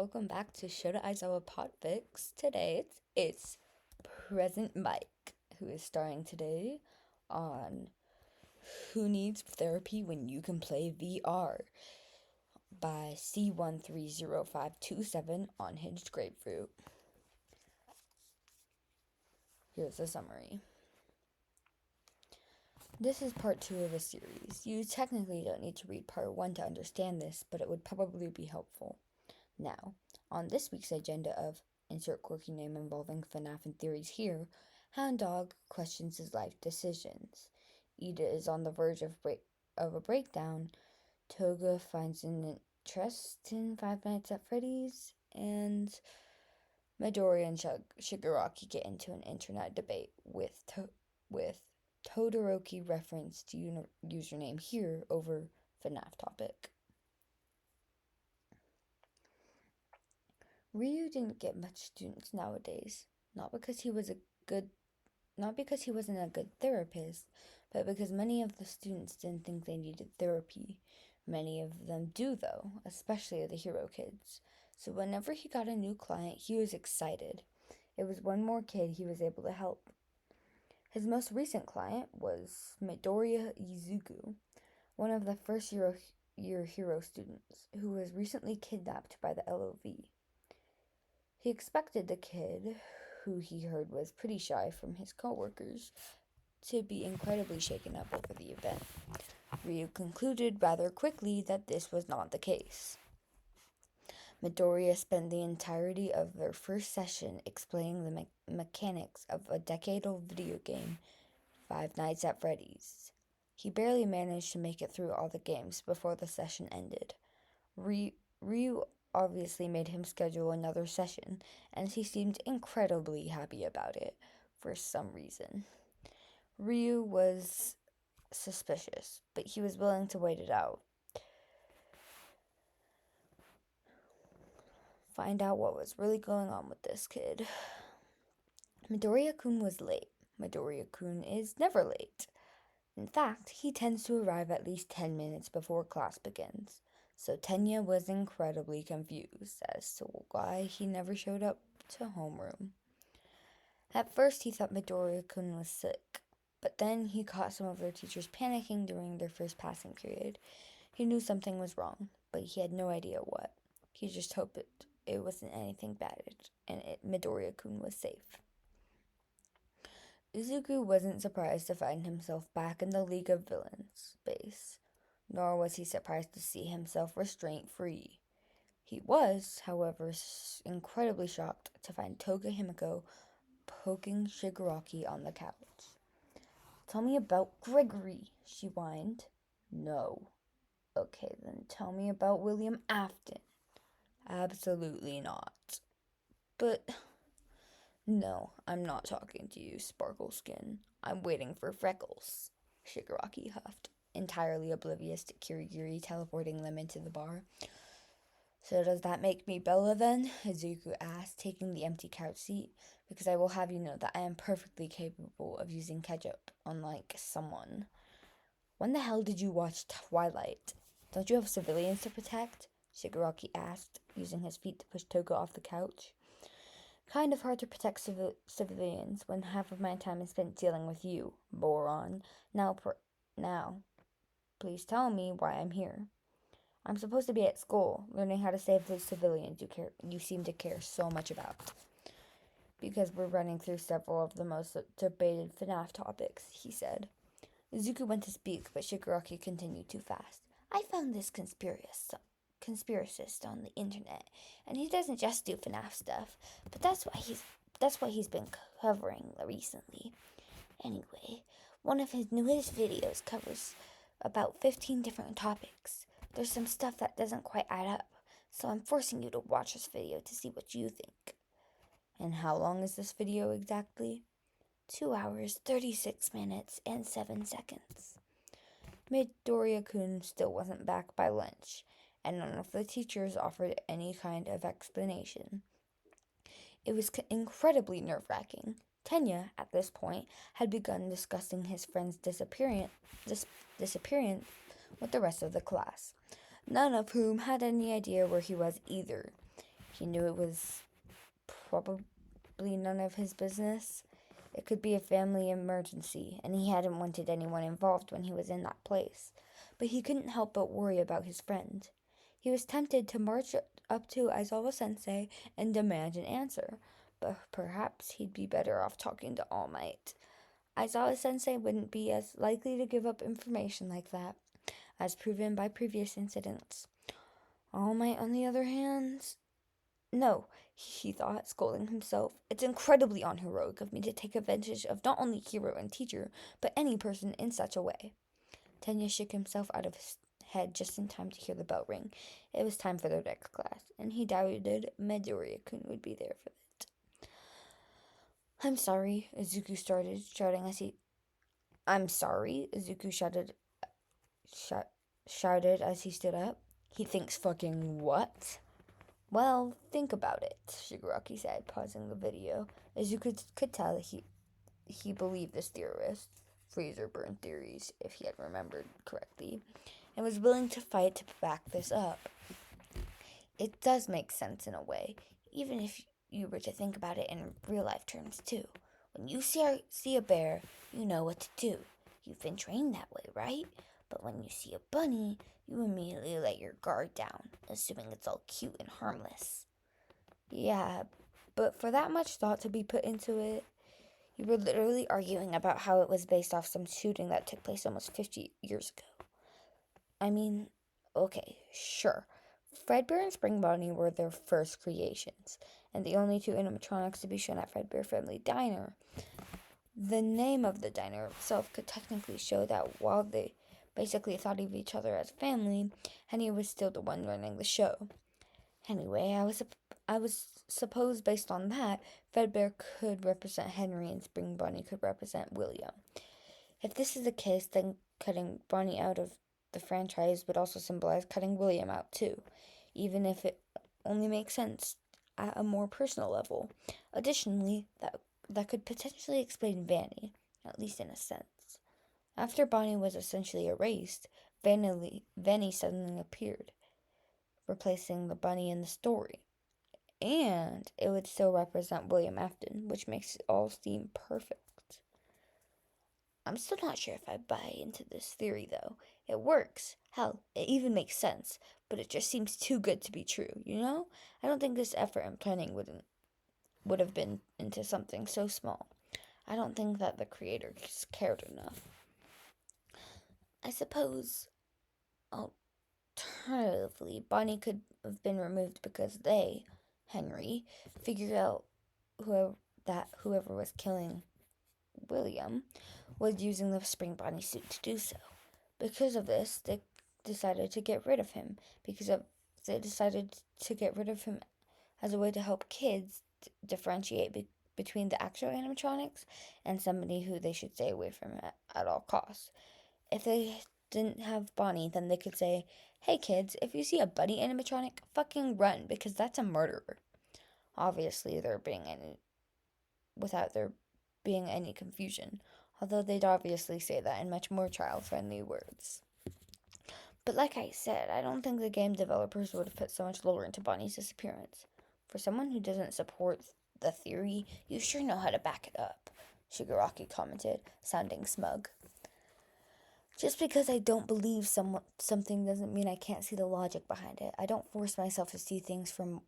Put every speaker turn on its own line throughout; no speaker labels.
Welcome back to Shota Aizawa Podfics. Today it's Present Mike who is starring today on Who Needs Therapy When You Can Play VR by C130527 on Hinged Grapefruit. Here's a summary. This is part 2 of a series. You technically don't need to read part 1 to understand this, but it would probably be helpful. Now, on this week's agenda of insert quirky name involving FNAF and theories here, Hound Dog questions his life decisions. Iida is on the verge of a breakdown. Toga finds an interest in Five Nights at Freddy's, and Midoriya and Shigaraki get into an internet debate with todoroki referenced username here over FNAF topic. Ryu didn't get much students nowadays, not because he wasn't a good therapist, but because many of the students didn't think they needed therapy. Many of them do though, especially the hero kids. So whenever he got a new client, he was excited. It was one more kid he was able to help. His most recent client was Midoriya Izuku, one of the first year hero students, who was recently kidnapped by the LOV. He expected the kid, who he heard was pretty shy from his coworkers, to be incredibly shaken up over the event. Ryu concluded rather quickly that this was not the case. Midoriya spent the entirety of their first session explaining the mechanics of a decade-old video game, Five Nights at Freddy's. He barely managed to make it through all the games before the session ended. Ryu obviously made him schedule another session, and he seemed incredibly happy about it for some reason. Ryu was suspicious, but he was willing to wait it out. Find out what was really going on with this kid. Midoriya-kun was late. Midoriya-kun is never late. In fact, he tends to arrive at least 10 minutes before class begins. So Tenya was incredibly confused as to why he never showed up to homeroom. At first, he thought Midoriya-kun was sick, but then he caught some of their teachers panicking during their first passing period. He knew something was wrong, but he had no idea what. He just hoped it wasn't anything bad, and Midoriya-kun was safe. Izuku wasn't surprised to find himself back in the League of Villains base, nor was he surprised to see himself restraint-free. He was, however, incredibly shocked to find Toga Himiko poking Shigaraki on the couch. "Tell me about Gregory," she whined. "No." "Okay, then tell me about William Afton." "Absolutely not." "But..." "No, I'm not talking to you, Sparkle Skin. I'm waiting for Freckles," Shigaraki huffed, entirely oblivious to Kirigiri teleporting them into the bar. "So does that make me Bella then?" Izuku asked, taking the empty couch seat, "because I will have you know that I am perfectly capable of using ketchup, unlike someone." "When the hell did you watch Twilight? Don't you have civilians to protect?" Shigaraki asked, using his feet to push Toga off the couch. "Kind of hard to protect civilians when half of my time is spent dealing with you, moron. Now, please tell me why I'm here." "I'm supposed to be at school, learning how to save those civilians you seem to care so much about." "Because we're running through several of the most debated FNAF topics," he said. Izuku went to speak, but Shigaraki continued too fast. "I found this conspiracist on the internet, and he doesn't just do FNAF stuff, but that's what he's been covering recently. Anyway, one of his newest videos covers about 15 different topics. There's some stuff that doesn't quite add up, so I'm forcing you to watch this video to see what you think." "And how long is this video exactly?" 2 hours, 36 minutes, and 7 seconds. Midoriya-kun still wasn't back by lunch, and none of the teachers offered any kind of explanation. It was incredibly nerve-wracking. Tenya, at this point, had begun discussing his friend's disappearance with the rest of the class, none of whom had any idea where he was either. He knew it was probably none of his business. It could be a family emergency, and he hadn't wanted anyone involved when he was in that place. But he couldn't help but worry about his friend. He was tempted to march up to Aizawa Sensei and demand an answer, but perhaps he'd be better off talking to All Might. Aizawa Sensei wouldn't be as likely to give up information like that, as proven by previous incidents. All Might, on the other hand, no, he thought, scolding himself. It's incredibly unheroic of me to take advantage of not only hero and teacher, but any person in such a way. Tenya shook himself out of his head just in time to hear the bell ring. It was time for their next class, and he doubted Midoriya-kun would be there for it. I'm sorry, Izuku started, shouting as he... I'm sorry, Izuku shouted as he stood up. He thinks fucking what? Well, think about it, Shigaraki said, pausing the video. Izuku could tell that he believed this theorist, freezer burn theories, if he had remembered correctly, and was willing to fight to back this up. It does make sense in a way, even if you were to think about it in real life terms too. When you see a bear, you know what to do. You've been trained that way, right? But when you see a bunny, you immediately let your guard down, assuming it's all cute and harmless. Yeah, but for that much thought to be put into it, you were literally arguing about how it was based off some shooting that took place almost 50 years ago. I mean, okay, sure. Fredbear and Spring Bonnie were their first creations, and the only two animatronics to be shown at Fredbear Family Diner. The name of the diner itself could technically show that while they basically thought of each other as family, Henny was still the one running the show. Anyway, I was suppose based on that, Fredbear could represent Henry and Spring Bonnie could represent William. If this is the case, then cutting Bonnie out of the franchise would also symbolize cutting William out too, even if it only makes sense at a more personal level. Additionally, that could potentially explain Vanny, at least in a sense. After Bonnie was essentially erased, Vanny suddenly appeared, replacing the bunny in the story. And it would still represent William Afton, which makes it all seem perfect. I'm still not sure if I buy into this theory, though. It works. Hell, it even makes sense. But it just seems too good to be true, you know? I don't think this effort and planning would have been into something so small. I don't think that the creators cared enough. I suppose, alternatively, Bonnie could have been removed because they, Henry, figured out whoever was killing William was using the Spring Bonnie suit to do so. Because of this, they decided to get rid of him. They decided to get rid of him as a way to help kids differentiate between the actual animatronics and somebody who they should stay away from at all costs. If they didn't have Bonnie, then they could say, hey kids, if you see a bunny animatronic, fucking run, because that's a murderer. Obviously, without there being any confusion, although they'd obviously say that in much more child-friendly words. But like I said, I don't think the game developers would have put so much lore into Bonnie's disappearance. For someone who doesn't support the theory, you sure know how to back it up, Shigaraki commented, sounding smug. Just because I don't believe something doesn't mean I can't see the logic behind it. I don't force myself to see things from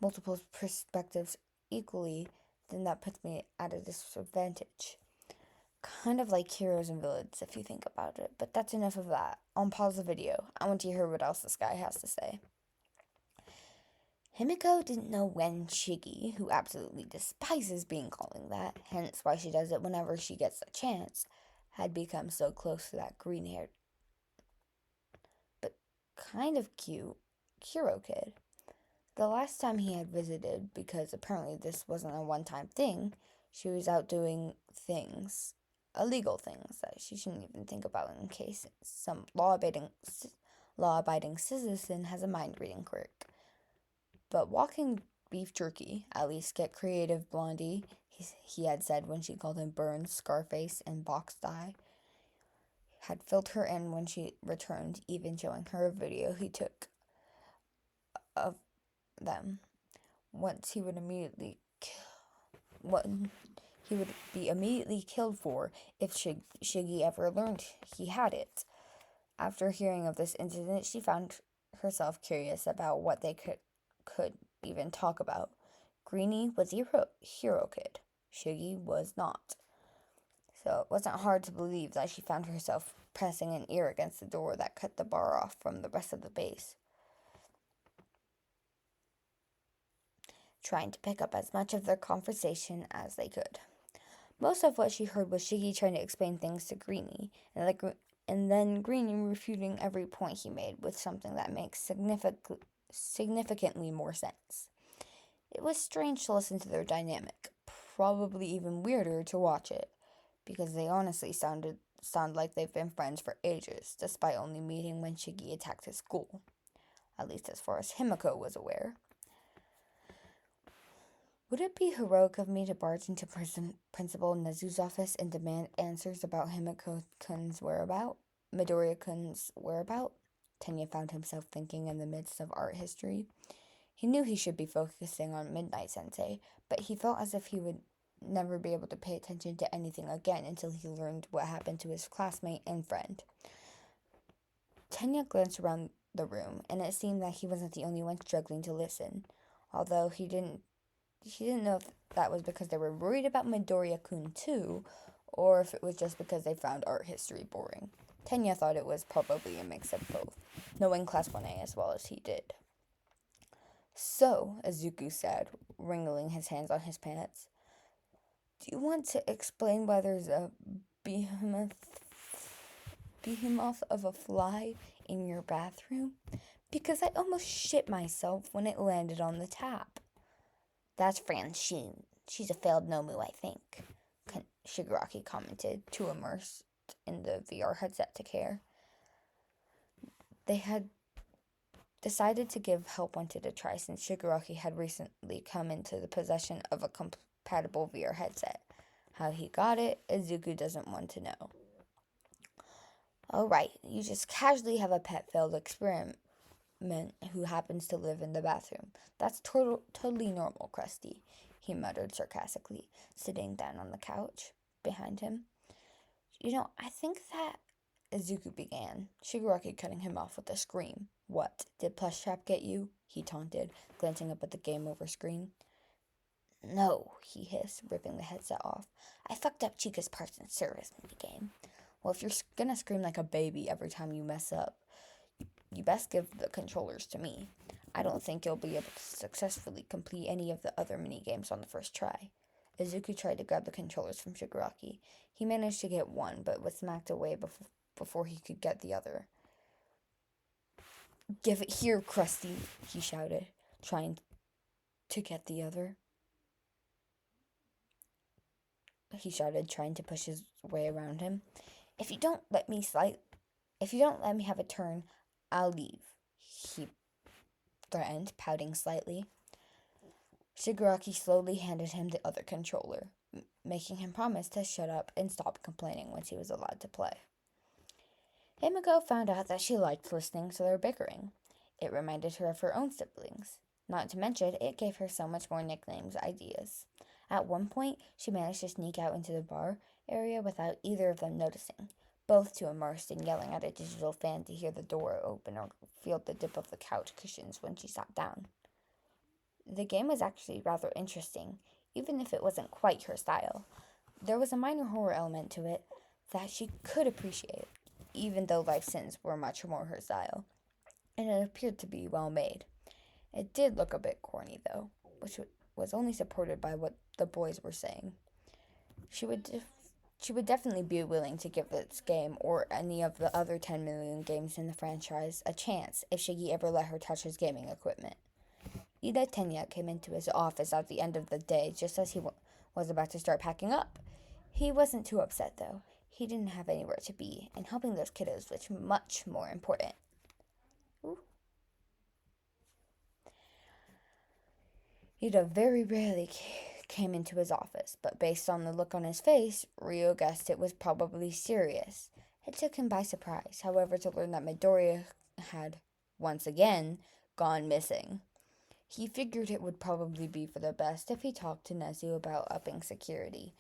multiple perspectives equally, then that puts me at a disadvantage. Kind of like heroes and villains, if you think about it. But that's enough of that. I'll pause the video. I want to hear what else this guy has to say. Himiko didn't know when Shiggy, who absolutely despises being called that, hence why she does it whenever she gets the chance, had become so close to that green-haired but kind of cute hero kid. The last time he had visited, because apparently this wasn't a one-time thing, she was out doing things, illegal things that she shouldn't even think about in case some law-abiding citizen has a mind-reading quirk. But walking beef jerky, at least get creative, Blondie, he had said when she called him Burns, Scarface, and Box Dye, had filled her in when she returned, even showing her a video he took of them. Once he would immediately what he would be immediately killed for if Shiggy ever learned he had it. After hearing of this incident, she found herself curious about what they could even talk about. Greenie was a hero kid. Shiggy was not. So it wasn't hard to believe that she found herself pressing an ear against the door that cut the bar off from the rest of the base, trying to pick up as much of their conversation as they could. Most of what she heard was Shiggy trying to explain things to Greenie, and then Greenie refuting every point he made with something that makes significantly more sense. It was strange to listen to their dynamic, probably even weirder to watch it, because they honestly sound like they've been friends for ages, despite only meeting when Shiggy attacked his school, at least as far as Himiko was aware. Would it be heroic of me to barge into Principal Nezu's office and demand answers about Himiko-kun's whereabout? Midoriya-kun's whereabout? Tenya found himself thinking in the midst of art history. He knew he should be focusing on Midnight Sensei, but he felt as if he would never be able to pay attention to anything again until he learned what happened to his classmate and friend. Tenya glanced around the room, and it seemed that he wasn't the only one struggling to listen, although he didn't know if that was because they were worried about Midoriya-kun too, or if it was just because they found art history boring. Tenya thought it was probably a mix of both, knowing Class 1A as well as he did. So, Izuku said, wriggling his hands on his pants, do you want to explain why there's a behemoth of a fly in your bathroom? Because I almost shit myself when it landed on the tap. That's Francine. She's a failed Nomu, I think, Shigaraki commented, too immersed in the VR headset to care. They had decided to give Help Wanted a try since Shigaraki had recently come into the possession of a compatible VR headset. How he got it, Izuku doesn't want to know. Alright, you just casually have a pet failed experiment who happens to live in the bathroom. That's totally normal, Krusty, he muttered sarcastically, sitting down on the couch behind him. I think that... Izuku began, Shigaraki cutting him off with a scream. What, did Plush Trap get you? He taunted, glancing up at the game over screen. No, he hissed, ripping the headset off. I fucked up Chica's parts and service minigame. Well, if you're gonna scream like a baby every time you mess up, you best give the controllers to me. I don't think you'll be able to successfully complete any of the other minigames on the first try. Izuku tried to grab the controllers from Shigaraki. He managed to get one, but was smacked away before he could get the other. Give it here, Krusty, he shouted, trying to get the other. He shouted, trying to push his way around him. If you don't let me have a turn, I'll leave, he threatened, pouting slightly. Shigaraki slowly handed him the other controller, making him promise to shut up and stop complaining once he was allowed to play. Himiko found out that she liked listening to their bickering. It reminded her of her own siblings. Not to mention, it gave her so much more nicknames ideas. At one point, she managed to sneak out into the bar area without either of them noticing, both too immersed in yelling at a digital fan to hear the door open or feel the dip of the couch cushions when she sat down. The game was actually rather interesting, even if it wasn't quite her style. There was a minor horror element to it that she could appreciate, even though life sins were much more her style, and it appeared to be well made. It did look a bit corny, though, which was only supported by what the boys were saying. She would definitely be willing to give this game, or any of the other 10 million games in the franchise, a chance if Shiggy ever let her touch his gaming equipment. Iida Tenya came into his office at the end of the day just as he was about to start packing up. He wasn't too upset, though. He didn't have anywhere to be, and helping those kiddos was much more important. Ooh. Iida very rarely came into his office, but based on the look on his face, Ryo guessed it was probably serious. It took him by surprise, however, to learn that Midoriya had, once again, gone missing. He figured it would probably be for the best if he talked to Nezu about upping security.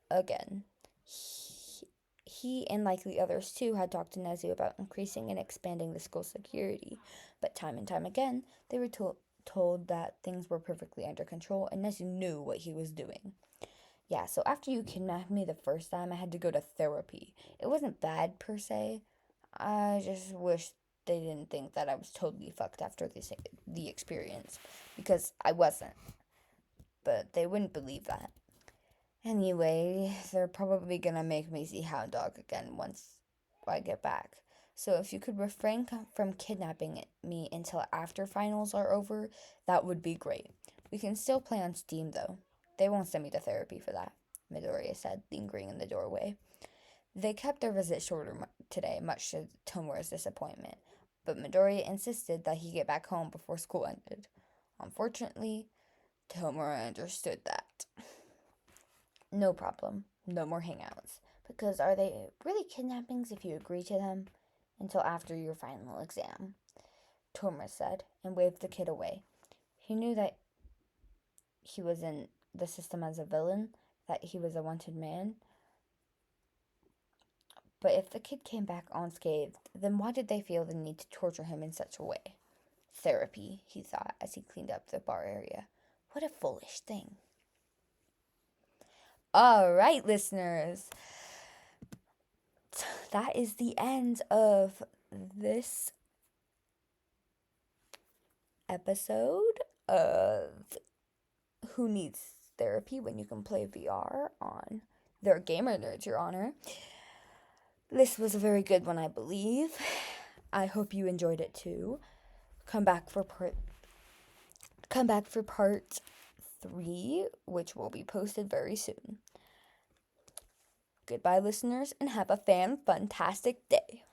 Again, he and likely others too had talked to Nezu about increasing and expanding the school's security, but time and time again, they were told that things were perfectly under control and Nezu knew what he was doing. Yeah, so after you kidnapped me the first time, I had to go to therapy. It wasn't bad per se. I just wish they didn't think that I was totally fucked after the experience, because I wasn't. But they wouldn't believe that. Anyway, they're probably gonna make me see Hound Dog again once I get back. So if you could refrain from kidnapping me until after finals are over, that would be great. We can still play on Steam though. They won't send me to therapy for that, Midoriya said, lingering in the doorway. They kept their visit shorter today, much to Tomura's disappointment, but Midoriya insisted that he get back home before school ended. Unfortunately, Tomura understood that. No problem. No more hangouts. Because are they really kidnappings if you agree to them? Until after your final exam, Tomura said, and waved the kid away. He knew that he was in the system as a villain, that he was a wanted man. But if the kid came back unscathed, then why did they feel the need to torture him in such a way? Therapy, he thought as he cleaned up the bar area. What a foolish thing. All right, listeners. That is the end of this episode of Who Needs Therapy When You Can Play VR on Their Gamer Nerds, Your Honor. This was a very good one, I believe. I hope you enjoyed it too. Come back for part 3, which will be posted very soon. Goodbye, listeners, and have a fantastic day.